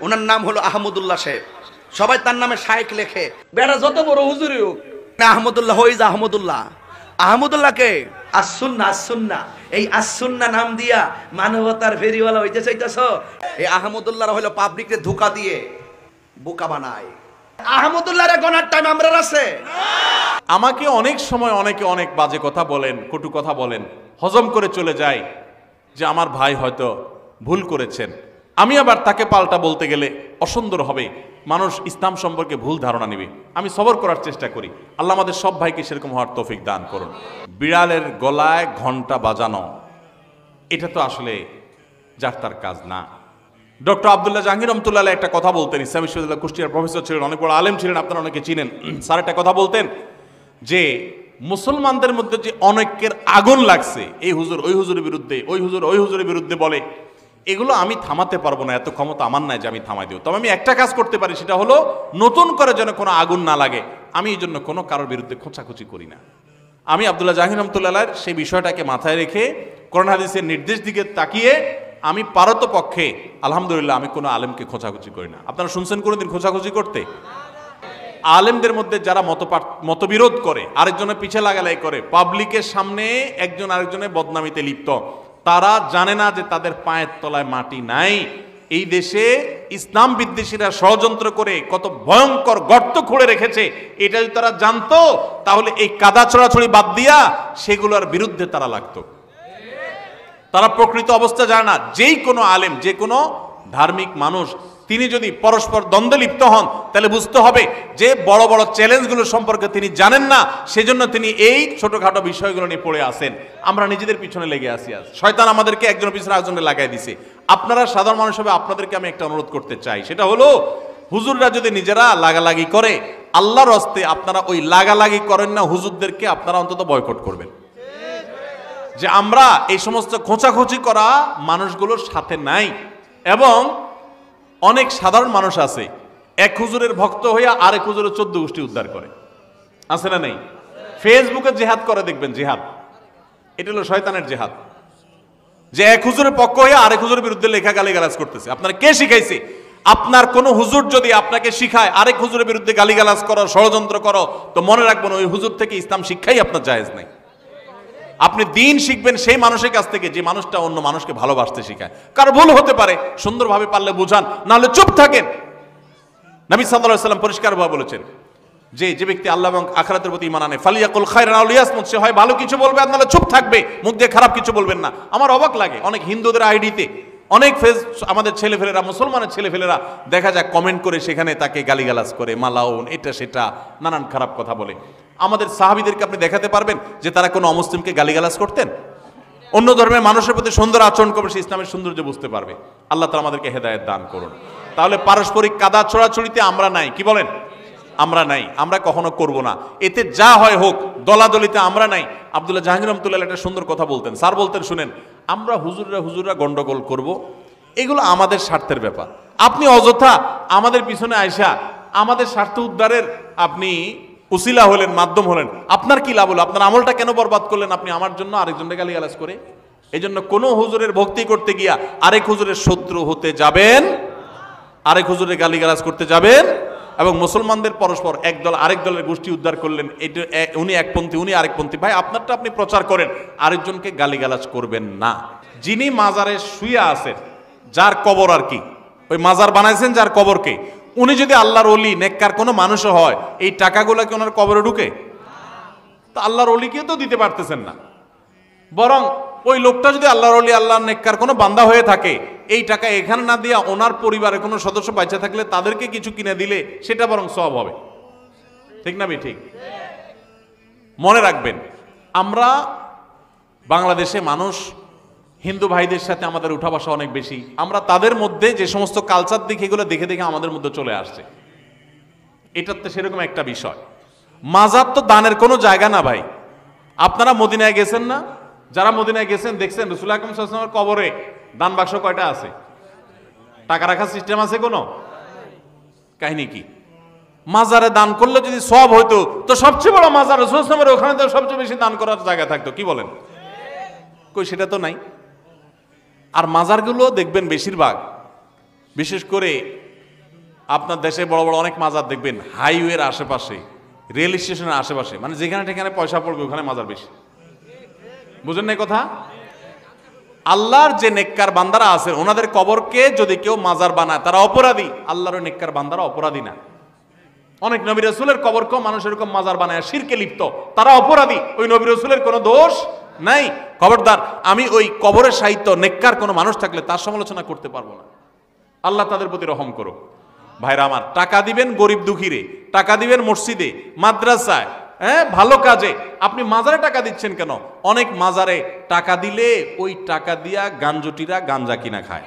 ওনার নাম হলো আহমদুল্লাহ সাহেব, সবাই তার নামে শায়েখ লেখে। বেটা যত বড় হুজুরই হোক না, আহমদুল্লাহ হই যা আহমদুল্লাহ। আহমদুল্লাহকে আসুন্না আসুন্না, এই আসুন্না নাম দিয়া মানবতার ফেরিওয়ালা হইতে চাইতেছ। এই আহমদুল্লাহ হলো পাবলিককে ধোঁকা দিয়ে বোকা বানায়। আহমদুল্লাহর গনার টাইম আমরা আছে। আমাকে অনেক সময় অনেকে অনেক বাজে কথা বলেন, কটু কথা বলেন, হজম করে চলে যায় যে আমার ভাই হয়তো ভুল করেছেন। আমি আবার তাকে পাল্টা বলতে গেলে অসুন্দর হবে, মানুষ ইসলাম সম্পর্কে ভুল ধারণা নেবে। আমি সবর করার চেষ্টা করি। আল্লাহ আমাদের সব ভাইকে সেরকম হওয়ার তৌফিক দান করুন। বিড়ালের গলায় ঘন্টা বাজানো, এটা তো আসলে যার তার কাজ না। ডক্টর আব্দুল্লাহ জাহাঙ্গীর রহমতুল্লাহ একটা কথা বলতেন, ইসলামী বিশ্ববিদ্যালয় কুষ্টিয়ার প্রফেসর ছিলেন, অনেক বড় আলেম ছিলেন, আপনারা অনেকে চিনেন। স্যার একটা কথা বলতেন যে মুসলমানদের মধ্যে যে অনেকের আগুন লাগছে, এই হুজুর ওই হুজুরের বিরুদ্ধে, ওই হুজুর ওই হুজুরের বিরুদ্ধে বলে, এগুলো আমি থামাতে পারবো না, এত ক্ষমতা আমার নাই যে আমি থামাই দেব। তবে আমি একটা কাজ করতে পারি, সেটা হলো নতুন করে যেন কোনো আগুন না লাগে, আমি এই জন্য কোনো কারোর বিরুদ্ধে খোঁচাখুচি করি না। আমি আব্দুল্লাহ জাহাঙ্গীর রহমতুল্লাহ সেই বিষয়টাকে মাথায় রেখে কোরআন হাদিসের নির্দেশ দিকে তাকিয়ে আমি পারতপক্ষে আলহামদুলিল্লাহ আমি কোনো আলেমকে খোঁচাখুচি করি না। আপনারা শুনছেন কোনোদিন খোঁচাখুচি করতে? আলেমদের মধ্যে যারা মতবিরোধ করে, আরেকজনের পিছে লাগালাই করে, পাবলিকের সামনে একজন আরেকজনের বদনামিতে লিপ্ত, তারা জানে না যে তাদের পায়ের তলায় মাটি নাই। এই দেশে ইসলাম বিদ্বেষীরা ষড়যন্ত্র করে কত ভয়ঙ্কর গর্ত খুঁড়ে রেখেছে, এটা যদি তারা জানতো তাহলে এই কাদা ছড়াছড়ি বাদ দিয়া সেগুলোর বিরুদ্ধে তারা লাগতো। তারা প্রকৃত অবস্থা জানে না। যেই কোনো আলেম, যে কোনো ধার্মিক মানুষ, তিনি যদি পরস্পর দ্বন্দ্বে লিপ্ত হন, তাহলে বুঝতে হবে যে বড় বড় চ্যালেঞ্জগুলো সম্পর্কে তিনি জানেন না, সেজন্য তিনি এই ছোটখাটো বিষয়গুলো নিয়ে পড়ে আসেন। আমরা নিজেদের পিছনে লেগে আসি। শয়তান আমাদেরকে একজনের পিছনে একজনে লাগাই দিছে। আপনারা সাধারণ মানুষ হবে, আপনাদেরকে আমি একটা অনুরোধ করতে চাই, সেটা হলো হুজুররা যদি নিজেরা লাগালাগি করে, আল্লাহর হস্তে আপনারা ওই লাগালাগি করেন না, হুজুরদেরকে আপনারা অন্তত বয়কট করবেন। যে আমরা এই সমস্ত খোঁচাখুচি করা মানুষগুলোর সাথে নাই। এবং অনেক সাধারণ মানুষ আছে, এক হুজুরের ভক্ত হইয়া আরেক হুজুরের 14 গোষ্ঠী উদ্ধার করে, আছে না নেই? ফেসবুকে জেহাদ করে, দেখবেন জেহাদ, এটা হলো শয়তানের জেহাদ। যে এক হুজুরের পক্ষ হইয়া আরেক হুজুরের বিরুদ্ধে লেখা গালিগালাজ করতেছে। আপনার কে শিখাইছে? আপনার কোন হুজুর যদি আপনাকে শিখায় আরেক হুজুরের বিরুদ্ধে গালিগালাজ করো, ষড়যন্ত্র করো, তো মনে রাখবেন ওই হুজুর থেকে ইসলাম শিক্ষাই আপনার জায়েজ নাই। আপনি দিন শিখবেন সেই মানুষের কাছ থেকে যে মানুষটা অন্য মানুষকে ভালোবাসতে শিখায়। কারো ভুল হতে পারে, সুন্দরভাবে পারলে বুঝান, নাহলে চুপ থাকেন। নবী সাল্লাল্লাহু আলাইহি ওয়াসাল্লাম পরিষ্কারভাবে বলেছেন যে যে ব্যক্তি আল্লাহ এবং আখিরাতের প্রতি ঈমান আনে, ফালিয়াকুল খায়রান আও লিয়াসমুত, সে হয় ভালো কিছু বলবে আর নাহলে চুপ থাকবে, মুখ দিয়ে খারাপ কিছু বলবেন না। আমার অবাক লাগে, অনেক হিন্দুদের আইডিতে অনেক ফেস আমাদের ছেলেফেলেরা, মুসলমানের ছেলেফেলেরা দেখা যায় কমেন্ট করে সেখানে তাকে গালিগালাজ করে, মালাউন, এটা সেটা নানান খারাপ কথা বলে। আমাদের সাহাবীদেরকে আপনি দেখাতে পারবেন যে তারা কোনো অমুসলিমকে গালিগালাজ করতেন? অন্য ধর্মের মানুষের প্রতি সুন্দর আচরণ করবে, সে ইসলামের সৌন্দর্য বুঝতে পারবে। আল্লাহ তাআলা আমাদেরকে হেদায়েত দান করুন। তাহলে পারস্পরিক কাদা ছড়াছড়িতে আমরা নাই, কি বলেন? আমরা নাই, আমরা কখনো করব না। এতে যা হয় হোক, দলাদলিতে আমরা নাই। আব্দুল্লাহ জাহাঙ্গীর রহমতুল্লাহ একটা সুন্দর কথা বলতেন। স্যার বলতেন, শুনেন, আমরা হুজুররা গন্ডগোল করব, এগুলো আমাদের স্বার্থের ব্যাপার। আপনি অযথা আমাদের পিছনে আইসা আমাদের স্বার্থ উদ্ধারের আপনি উসিলা হলেন, মাধ্যম হলেন, আপনার কি লাভ হলো? আপনার আমলটা কেন বরবাদ করলেন আপনি আমার জন্য, আরেকজনকে গালিগালাজ করে? এই জন্য কোনো হুজুরের ভক্তি করতে গিয়া আরেক হুজুরের শত্রু হতে যাবেন, আরেক হুজুরের গালিগালাজ করতে যাবেন। এবং মুসলমানদের পরস্পর এক দল আরেক দলের গোষ্ঠী উদ্ধার করলেন, এটা উনি একপন্থী উনি আরেকপন্থী, ভাই আপনারটা আপনি প্রচার করেন, আরেকজনকে গালিগালাজ করবেন না। যিনি মাজারে শুয়ে আছেন, যার কবর আর কি, ওই মাজার বানাইছেন যার কবরকে, উনি যদি আল্লাহর ওলি নেককার কোনো মানুষও হয়, এই টাকাগুলো কি ওনার কবরে ঢুকে? তো আল্লাহর ওলিকেও তো দিতে পারতেছেন না। বরং ওই লোকটা যদি আল্লাহর ওলি, আল্লাহর নেককার কোনো বান্দা হয়ে থাকে, এই টাকা এখানে না দিয়া ওনার পরিবারের কোনো সদস্য বাঁচা থাকলে তাদেরকে কিছু কিনে দিলে সেটা বরং সওয়াব হবে। ঠিক না? ঠিক। মনে রাখবেন, আমরা বাংলাদেশে মানুষ, হিন্দু ভাইদের সাথে আমাদের উঠা বসা অনেক বেশি। আমরা তাদের মধ্যে যে সমস্ত কালচার দেখি, এগুলো দেখে দেখে আমাদের মধ্যে চলে আসছে। এটার তো সেরকম একটা বিষয়। মাজার তো দানের কোনো জায়গা না ভাই। আপনারা মদিনায় গেছেন না? যারা মদিনায় গেছেন দেখছেন রাসূল আকরাম সাল্লাল্লাহু আলাইহি ওয়াসাল্লামের কবরে দান বাক্স কয়টা আছে? টাকা রাখার সিস্টেম আছে কোনো? কাহিনী কি? মাজারে দান করলে যদি সওয়াব হইতো তো সবচেয়ে বড় মাজার রাসূল সাল্লাল্লাহু আলাইহি ওয়াসাল্লামের, ওখানে তো সবচেয়ে বেশি দান করার জায়গা থাকতো, কি বলেন? কই, সেটা তো নাই। আর মাজারগুলো দেখবেন বেশিরভাগ, বিশেষ করে আপনার দেশে বড় বড় অনেক মাজার দেখবেন হাইওয়ের আশেপাশে, রেল স্টেশনের আশেপাশে, মানে যেখানে সেখানে পয়সা পড়বে ওখানে মাজার বেশি। বুঝেন না কথা? আল্লাহর যে নেককার বান্দারা আছে ওনাদের কবরকে যদি কেউ মাজার বানায় তারা অপরাধী, আল্লাহর নেককার বান্দারা অপরাধী না। অনেক নবী রাসূলের কবরকেও মানুষ এরকম মাজার বানায় শিরকে লিপ্ত, তারা অপরাধী, ওই নবী রাসূলের কোনো দোষ নাই। খবরদার, আমি ওই কবরের সাহিত্য নেককার কোনো মানুষ থাকলে তার সমালোচনা করতে পারবো না। আল্লাহ তাদের প্রতি রহম করুক। ভাইরা আমার, টাকা দিবেন গরিব দুঃখীরে, টাকা দিবেন মসজিদে, মাদ্রাসায়, হ্যাঁ ভালো কাজে। আপনি মাজারে টাকা দিচ্ছেন কেন? অনেক মাজারে টাকা দিলে ওই টাকা দিয়া গাঞ্জটিরা গাঞ্জা কিনা খায়।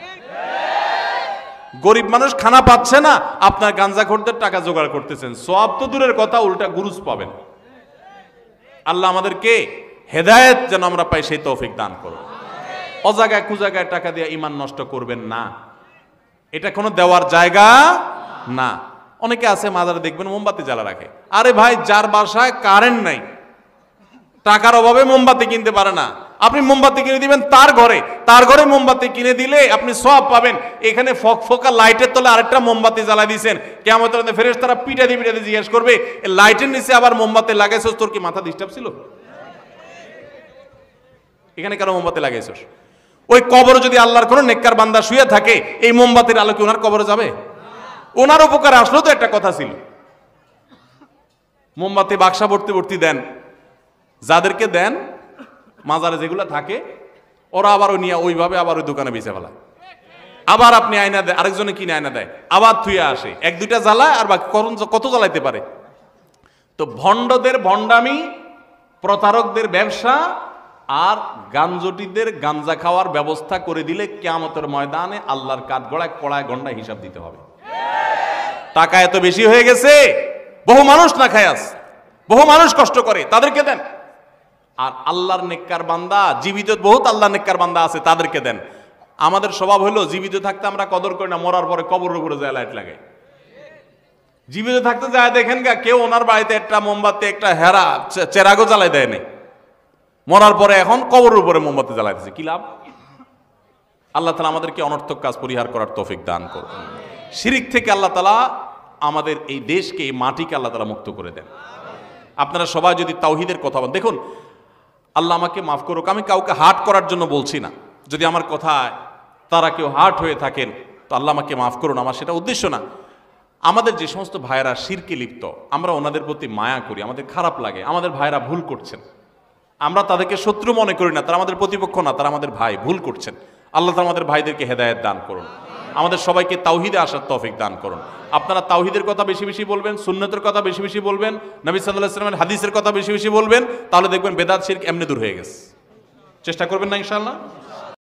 গরিব মানুষ খানা পাচ্ছে না, আপনার গাঞ্জাখোরদের টাকা জোগাড় করতেছেন, সওয়াব তো দূরের কথা, উল্টা গুরুজ পাবেন। আল্লাহ আমাদেরকে হেদায়েত যেন আমরা পাই সেই তৌফিক দান করুন। অজাগায় কুজাগায় টাকা দিয়ে ঈমান নষ্ট করবেন না, এটা কোনো দেওয়ার জায়গা না। অনেকে আছে মাজারে দেখবেন মোমবাতি জ্বালা রাখে। আরে ভাই, যার বাসায় কারেন্ট নাই, টাকার অভাবে মোমবাতি কিনতে পারে না, আপনি মোমবাতি কিনে দিবেন তার ঘরে মোমবাতি কিনে দিলে আপনি সওয়াব পাবেন। এখানে ফকফকা লাইটের তলে আরেকটা মোমবাতি জ্বালা দিয়েছেন, কিয়ামতের দিনে ফেরেশতারা পিটাতে জিজ্ঞেস করবে, লাইটের নিচে আবার মোমবাতি লাগাইছস, তোর কি মাথা ডিস্টার্ব ছিল? এখানে কেন মোমবাতি লাগাইছস? ওই কবরে যদি আল্লাহর কোনো নেককার বান্দা শুয়ে থাকে, এই মোমবাতির আলো কি ওনার কবরে যাবে? ওনার উপকার আসলো তো একটা কথা ছিল। মোমবাতি বাক্সা ভর্তি ভর্তি দেন, যাদেরকে দেন মাজারে যেগুলো থাকে ওরা আবার ওই নিয়ে ওইভাবে আবার ওই দোকানে বেঁচে ফেলায়। আবার আপনি আয়না দেয়, আরেকজনে কিনে আয়না দেয়, আবার থুয়ে আসে, এক দুইটা জ্বালায় আর বাকি কত জ্বালাইতে পারে। তো ভণ্ডদের ভণ্ডামি, প্রতারকদের ব্যবসা আর গাঞ্জটিদের গাঞ্জা খাওয়ার ব্যবস্থা করে দিলে কিয়ামতের ময়দানে আল্লাহর কাঠগড়ায় কড়ায় গন্ডায় হিসাব দিতে হবে। টাকা এত বেশি হয়ে গেছে, বহু মানুষ না খায় আছে, বহু মানুষ কষ্ট করে, তাদেরকে দেন। আর আল্লাহর নেককার বান্দা, জীবিত বহুত আল্লাহর নেককার বান্দা আছে, তাদেরকে দেন। আমাদের স্বভাব হলো জীবিত থাকতে আমরা কদর করি না, মরার পরে কবরের উপরে যায় লাইট লাগাই। জীবিত থাকতে যায় দেখেন গা, কেউ ওনার বাড়িতে একটা মোমবাতি, একটা হেরা চেরাগও জ্বালাই দেয়নি, মরার পরে এখন কবরের উপরে মোমবাতি জ্বালাইতেছে, কি লাভ? আল্লাহ তাআলা আমাদেরকে অনর্থক কাজ পরিহার করার তৌফিক দান করুন। শিরিক থেকে আল্লাহ তাআলা আমাদের এই দেশকে, এই মাটিকে আল্লাহ তাআলা মুক্ত করে দেন। আপনারা সবাই যদি তাওহীদের কথা বলেন, দেখুন আল্লাহ আমাকে মাফ করুক, আমি কাউকে হার্ট করার জন্য বলছি না, যদি আমার কথায় তারা কেউ হার্ট হয়ে থাকেন তো আল্লাহ আমাকে মাফ করুন, আমার সেটা উদ্দেশ্য না। আমাদের যে সমস্ত ভাইয়েরা শিরকে লিপ্ত, আমরা ওনাদের প্রতি মায়া করি, আমাদের খারাপ লাগে, আমাদের ভাইয়েরা ভুল করছেন, আমরা তাদেরকে শত্রু মনে করি না, তারা আমাদের প্রতিপক্ষ না, তারা আমাদের ভাই, ভুল করছেন। আল্লাহ তাআলা আমাদের ভাইদেরকে হেদায়েত দান করুন, আমাদের সবাইকে তাওহীদে আসার তৌফিক দান করুন। আপনারা তাওহীদের কথা বেশি বেশি বলবেন, সুন্নতের কথা বেশি বেশি বলবেন, নবী সাল্লাল্লাহু আলাইহি ওয়াসাল্লামের হাদিসের কথা বেশি বেশি বলবেন, তাহলে দেখবেন বেদাত শিরক এমনি দূর হয়ে গেছে। চেষ্টা করবেন না ইনশাআল্লাহ?